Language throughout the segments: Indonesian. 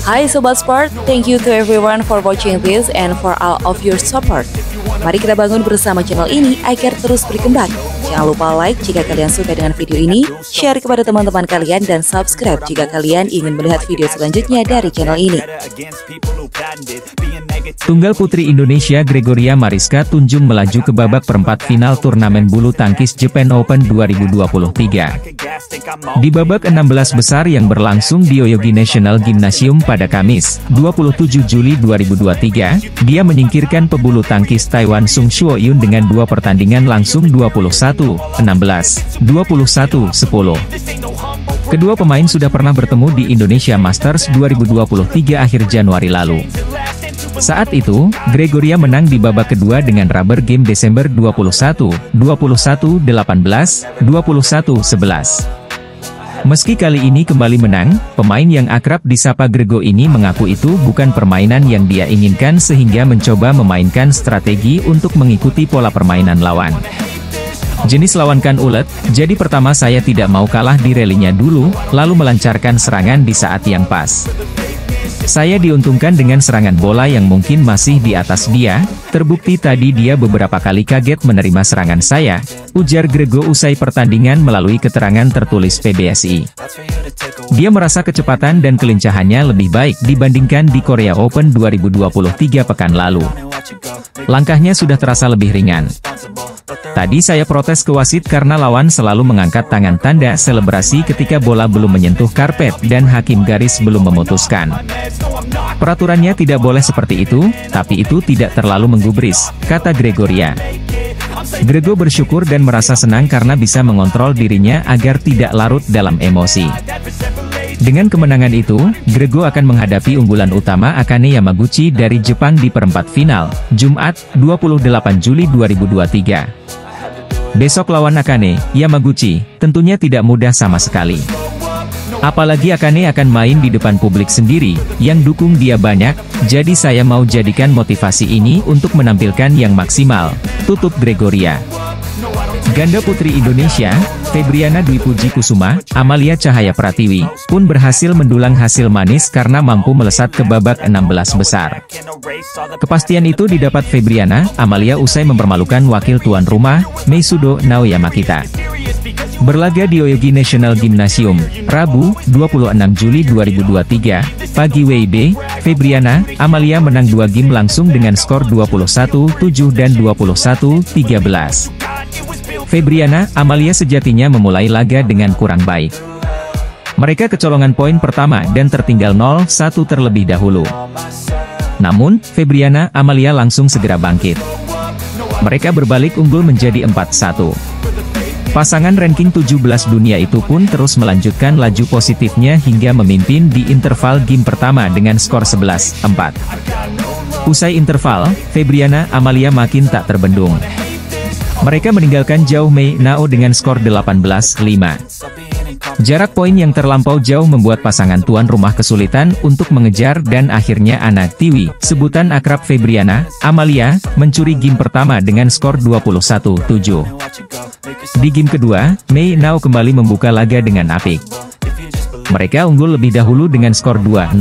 Hai Sobat Sport, thank you to everyone for watching this and for all of your support. Mari kita bangun bersama channel ini agar terus berkembang. Jangan lupa like jika kalian suka dengan video ini, share kepada teman-teman kalian, dan subscribe jika kalian ingin melihat video selanjutnya dari channel ini. Tunggal putri Indonesia Gregoria Mariska Tunjung melaju ke babak perempat final turnamen bulu tangkis Japan Open 2023. Di babak 16 besar yang berlangsung di Yoyogi National Gymnasium pada Kamis, 27 Juli 2023, dia menyingkirkan pebulu tangkis Taiwan Sung Shuoyun dengan 2 pertandingan langsung 21-16, 21-10. Kedua pemain sudah pernah bertemu di Indonesia Masters 2023 akhir Januari lalu. Saat itu, Gregoria menang di babak kedua dengan rubber game Desember 21, 21-18, 21-11. Meski kali ini kembali menang, pemain yang akrab disapa Grego ini mengaku itu bukan permainan yang dia inginkan sehingga mencoba memainkan strategi untuk mengikuti pola permainan lawan. Jenis lawan kan ulet, jadi pertama saya tidak mau kalah di rallynya dulu, lalu melancarkan serangan di saat yang pas. Saya diuntungkan dengan serangan bola yang mungkin masih di atas dia, terbukti tadi dia beberapa kali kaget menerima serangan saya, ujar Grego usai pertandingan melalui keterangan tertulis PBSI. Dia merasa kecepatan dan kelincahannya lebih baik dibandingkan di Korea Open 2023 pekan lalu. Langkahnya sudah terasa lebih ringan. Tadi saya protes ke wasit karena lawan selalu mengangkat tangan tanda selebrasi ketika bola belum menyentuh karpet dan hakim garis belum memutuskan. Peraturannya tidak boleh seperti itu, tapi itu tidak terlalu menggubris, kata Gregoria. Grego bersyukur dan merasa senang karena bisa mengontrol dirinya agar tidak larut dalam emosi. Dengan kemenangan itu, Grego akan menghadapi unggulan utama Akane Yamaguchi dari Jepang di perempat final, Jumat, 28 Juli 2023. Besok lawan Akane Yamaguchi, tentunya tidak mudah sama sekali. Apalagi Akane akan main di depan publik sendiri, yang dukung dia banyak, jadi saya mau jadikan motivasi ini untuk menampilkan yang maksimal, tutup Gregoria. Ganda putri Indonesia, Febriana Dwi Puji Kusuma, Amalia Cahaya Pratiwi, pun berhasil mendulang hasil manis karena mampu melesat ke babak 16 besar. Kepastian itu didapat Febriana, Amalia usai mempermalukan wakil tuan rumah, Meisudo Naoyamakita. Berlaga di Yoyogi National Gymnasium, Rabu, 26 Juli 2023, pagi WIB, Febriana, Amalia menang 2 game langsung dengan skor 21-7 dan 21-13. Febriana, Amalia sejatinya memulai laga dengan kurang baik. Mereka kecolongan poin pertama dan tertinggal 0-1 terlebih dahulu. Namun, Febriana, Amalia langsung segera bangkit. Mereka berbalik unggul menjadi 4-1. Pasangan ranking 17 dunia itu pun terus melanjutkan laju positifnya hingga memimpin di interval game pertama dengan skor 11-4. Usai interval, Febriana, Amalia makin tak terbendung. Mereka meninggalkan jauh Mei Nao dengan skor 18-5. Jarak poin yang terlampau jauh membuat pasangan tuan rumah kesulitan untuk mengejar dan akhirnya Ana Tiwi, sebutan akrab Febriana, Amalia, mencuri game pertama dengan skor 21-7. Di game kedua, Mei Nao kembali membuka laga dengan apik. Mereka unggul lebih dahulu dengan skor 2-0.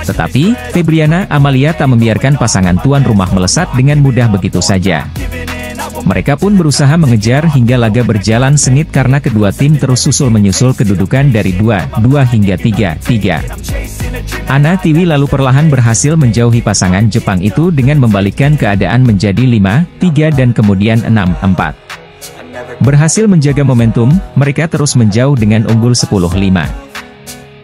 Tetapi, Febriana, Amalia tak membiarkan pasangan tuan rumah melesat dengan mudah begitu saja. Mereka pun berusaha mengejar hingga laga berjalan sengit karena kedua tim terus susul-menyusul kedudukan dari 2-2 hingga 3-3. Ana Tiwi lalu perlahan berhasil menjauhi pasangan Jepang itu dengan membalikkan keadaan menjadi 5-3 dan kemudian 6-4. Berhasil menjaga momentum, mereka terus menjauh dengan unggul 10-5.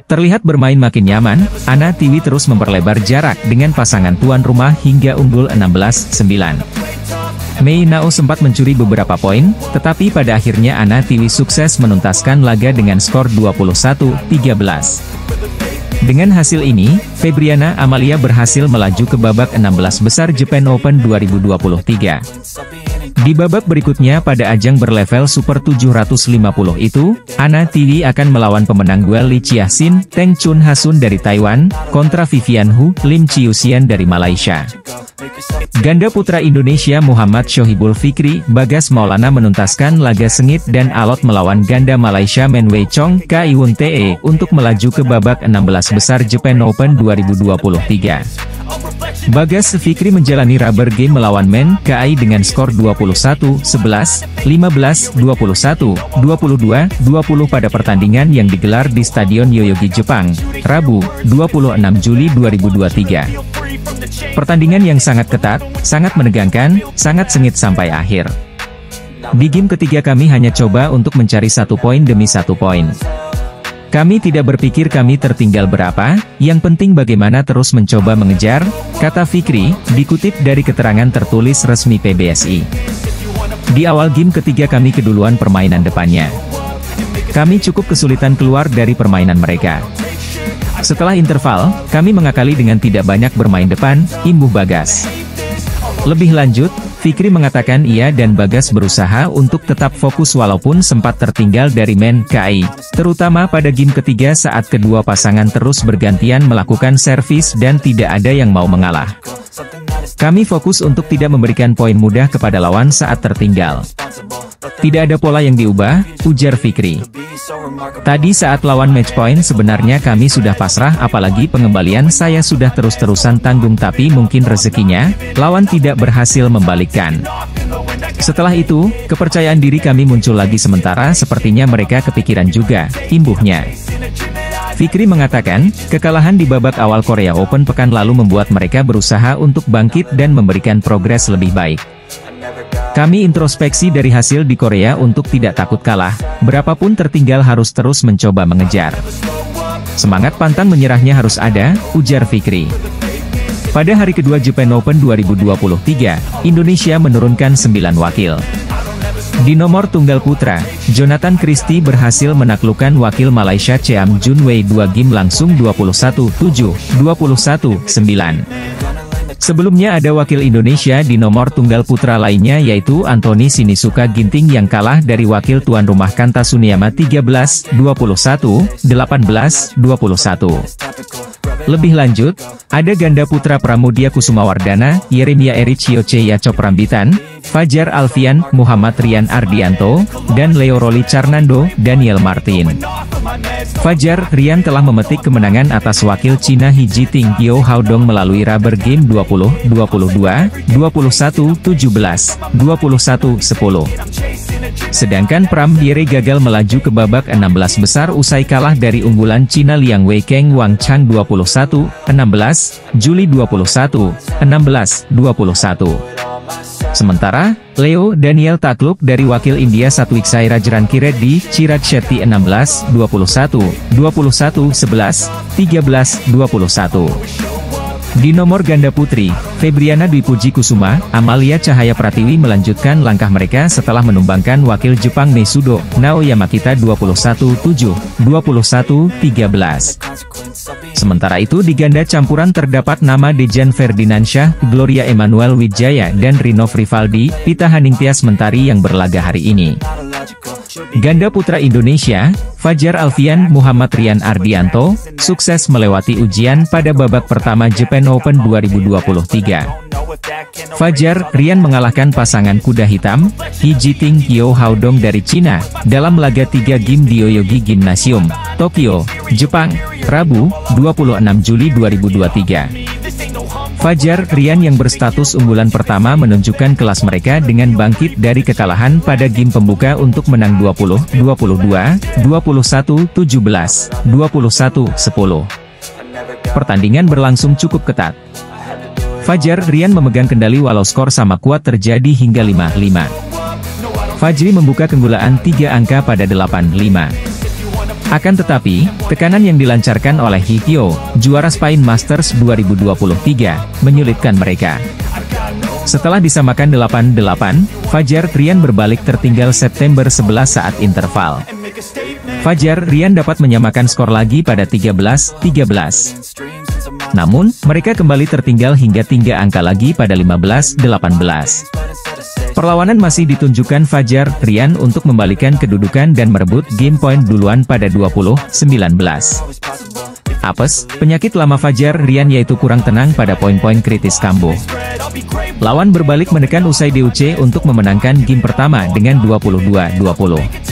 Terlihat bermain makin nyaman, Ana Tiwi terus memperlebar jarak dengan pasangan tuan rumah hingga unggul 16-9. Mei Nao sempat mencuri beberapa poin, tetapi pada akhirnya Ana Tiwi sukses menuntaskan laga dengan skor 21-13. Dengan hasil ini, Febriana, Amalia berhasil melaju ke babak 16 besar Japan Open 2023. Di babak berikutnya pada ajang berlevel Super 750 itu, Ana Tiwi akan melawan pemenang duel Li Chia-sin, Teng Chun Hasun dari Taiwan, kontra Vivian Hu, Lim Chiu-sian dari Malaysia. Ganda putra Indonesia Muhammad Shohibul Fikri, Bagas Maulana menuntaskan laga sengit dan alot melawan ganda Malaysia Men Wei Chong, Kai Wun Te untuk melaju ke babak 16 besar Japan Open 2023. Bagas Fikri menjalani rubber game melawan Men Kai dengan skor 21-11, 15-21, 22-20 pada pertandingan yang digelar di Stadion Yoyogi, Jepang, Rabu, 26 Juli 2023. Pertandingan yang sangat ketat, sangat menegangkan, sangat sengit sampai akhir. Di game ketiga kami hanya coba untuk mencari 1 poin demi 1 poin. Kami tidak berpikir kami tertinggal berapa, yang penting bagaimana terus mencoba mengejar, kata Fikri, dikutip dari keterangan tertulis resmi PBSI. Di awal game ketiga kami keduluan permainan depannya. Kami cukup kesulitan keluar dari permainan mereka. Setelah interval, kami mengakali dengan tidak banyak bermain depan, imbuh Bagas. Lebih lanjut, Fikri mengatakan ia dan Bagas berusaha untuk tetap fokus walaupun sempat tertinggal dari Men Kai, terutama pada game ketiga saat kedua pasangan terus bergantian melakukan servis dan tidak ada yang mau mengalah. Kami fokus untuk tidak memberikan poin mudah kepada lawan saat tertinggal. Tidak ada pola yang diubah, ujar Fikri. Tadi saat lawan match point sebenarnya kami sudah pasrah, apalagi pengembalian saya sudah terus-terusan tanggung, tapi mungkin rezekinya, lawan tidak berhasil membalikkan. Setelah itu, kepercayaan diri kami muncul lagi sementara sepertinya mereka kepikiran juga, imbuhnya. Fikri mengatakan, kekalahan di babak awal Korea Open pekan lalu membuat mereka berusaha untuk bangkit dan memberikan progres lebih baik. Kami introspeksi dari hasil di Korea untuk tidak takut kalah, berapapun tertinggal harus terus mencoba mengejar. Semangat pantang menyerahnya harus ada, ujar Fikri. Pada hari kedua Japan Open 2023, Indonesia menurunkan 9 wakil. Di nomor tunggal putra, Jonathan Christie berhasil menaklukkan wakil Malaysia Cheam Jun Wei 2 game langsung 21-7, 21-9. Sebelumnya ada wakil Indonesia di nomor tunggal putra lainnya yaitu Anthony Sinisuka Ginting yang kalah dari wakil tuan rumah Kanta Suniyama 13-21, 18-21. Lebih lanjut, ada ganda putra Pramudia Kusumawardana, Yeremia Erichioce Yacop Rambitan, Fajar Alfian, Muhammad Rian Ardianto, dan Leo Roli Carnando, Daniel Martin. Fajar Rian telah memetik kemenangan atas wakil Cina He Jiting Yo Haodong melalui rubber game 20-22, 21-17, 21-10. Sedangkan Pram Diere gagal melaju ke babak 16 besar usai kalah dari unggulan Cina Liang Weikeng Wang Chang 21-16, Juli 21, 16-21. Sementara, Leo Daniel takluk dari wakil India Satwik Sairajrankireddy Chirag Shetty 16-21, 21-11, 13-21. Di nomor ganda putri, Febriana Dwi Puji Kusuma, Amalia Cahaya Pratiwi melanjutkan langkah mereka setelah menumbangkan wakil Jepang Meisudo, Naoya Makita 21-7, 21-13. Sementara itu di ganda campuran terdapat nama Dejan Ferdinandsyah, Gloria Emmanuel Wijaya dan Rinov Rivaldi, Pita Haningtyas Mentari yang berlaga hari ini. Ganda putra Indonesia, Fajar Alfian Muhammad Rian Ardianto, sukses melewati ujian pada babak pertama Japan Open 2023. Fajar Rian mengalahkan pasangan kuda hitam, He Jiting Yo Haodong dari Cina, dalam laga 3 game di Yoyogi Gymnasium, Tokyo, Jepang, Rabu, 26 Juli 2023. Fajar Rian yang berstatus unggulan pertama menunjukkan kelas mereka dengan bangkit dari kekalahan pada game pembuka untuk menang 20-22, 21-17, 21-10. Pertandingan berlangsung cukup ketat. Fajar Rian memegang kendali walau skor sama kuat terjadi hingga 5-5. Fajri membuka keunggulan 3 angka pada 8-5. Akan tetapi, tekanan yang dilancarkan oleh Hikyo, juara Spain Masters 2023, menyulitkan mereka. Setelah disamakan 8-8, Fajar Rian berbalik tertinggal September 11 saat interval. Fajar Rian dapat menyamakan skor lagi pada 13-13. Namun, mereka kembali tertinggal hingga 3 angka lagi pada 15-18. Perlawanan masih ditunjukkan Fajar Rian untuk membalikan kedudukan dan merebut game point duluan pada 20-19. Apes, penyakit lama Fajar Rian yaitu kurang tenang pada poin-poin kritis kambuh. Lawan berbalik menekan usai DOC untuk memenangkan game pertama dengan 22-20.